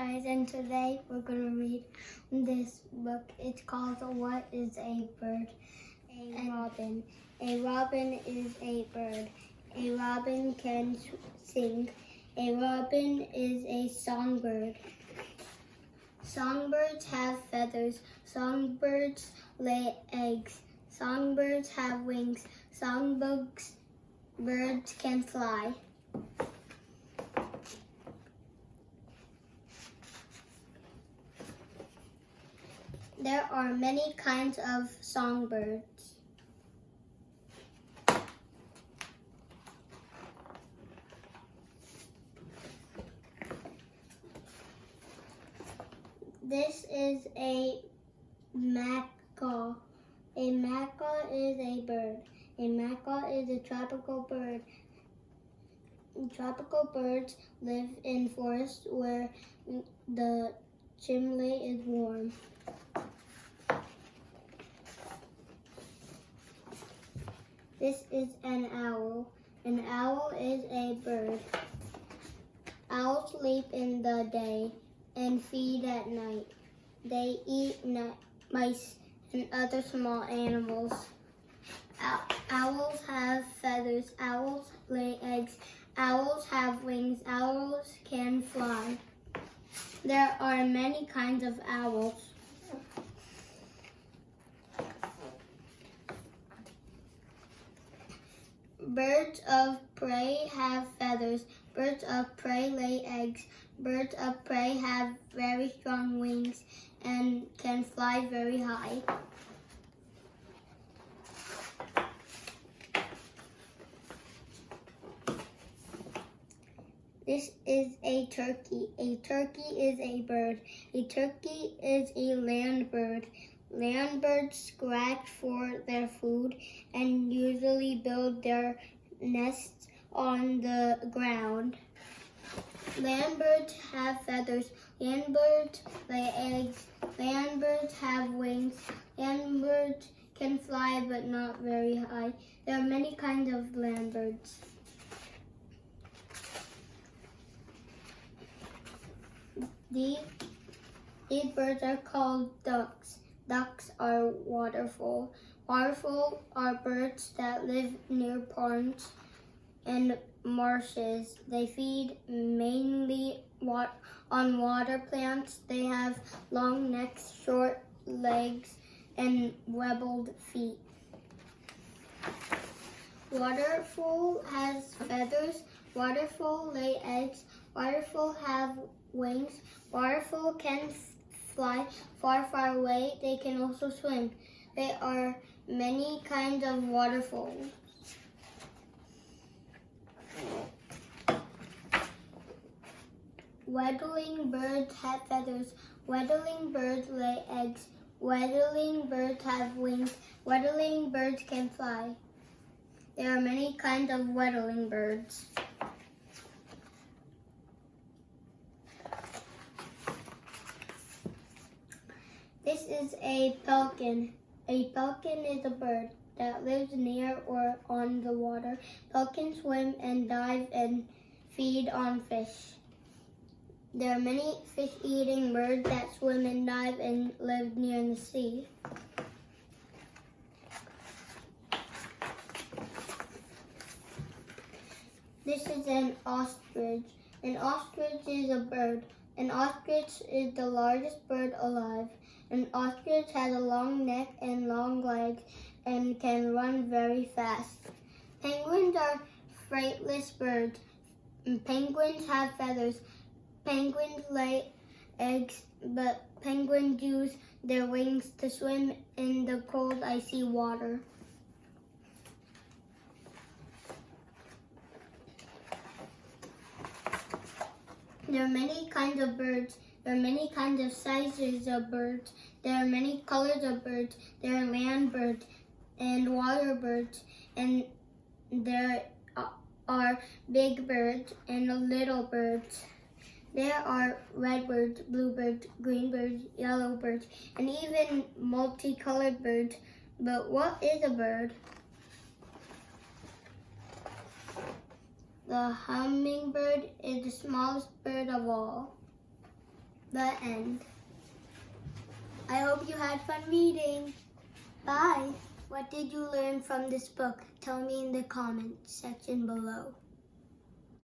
guys, and today we're going to read this book. It's called What is a Bird? A robin. A robin is a bird. A robin can sing. A robin is a songbird. Songbirds have feathers. Songbirds lay eggs. Songbirds have wings. Songbirds can fly. There are many kinds of songbirds. This is a macaw. A macaw is a bird. A macaw is a tropical bird. Tropical birds live in forests where the climate is warm. This is an owl. An owl is a bird. Owls sleep in the day and feed at night. They eat mice and other small animals. Owls have feathers. Owls lay eggs. Owls have wings. Owls can fly. There are many kinds of owls. Birds of prey have feathers. Birds of prey lay eggs. Birds of prey have very strong wings and can fly very high. This is a turkey. A turkey is a bird. A turkey is a land bird. Land birds scratch for their food and usually build their nests on the ground. Land birds have feathers. Land birds lay eggs. Land birds have wings. Land birds can fly but not very high. There are many kinds of land birds. These birds are called ducks. Ducks are waterfowl. Waterfowl are birds that live near ponds and marshes. They feed mainly on water plants. They have long necks, short legs, and webbed feet. Waterfowl has feathers. Waterfowl lay eggs. Waterfowl have wings. Waterfowl can fly far, far away. They can also swim. There are many kinds of waterfowls. Weddling birds have feathers. Weddling birds lay eggs. Weddling birds have wings. Weddling birds can fly. There are many kinds of weddling birds. This is a pelican. A pelican is a bird that lives near or on the water. Pelicans swim and dive and feed on fish. There are many fish-eating birds that swim and dive and live near the sea. This is an ostrich. An ostrich is a bird. An ostrich is the largest bird alive. An ostrich has a long neck and long legs and can run very fast. Penguins are flightless birds. Penguins have feathers. Penguins lay eggs, but penguins use their wings to swim in the cold, icy water. There are many kinds of birds. There are many kinds of sizes of birds. There are many colors of birds. There are land birds and water birds, and there are big birds and little birds. There are red birds, blue birds, green birds, yellow birds, and even multicolored birds. But what is a bird? The hummingbird is the smallest bird of all. The end. I hope you had fun reading. Bye. What did you learn from this book? Tell me in the comments section below.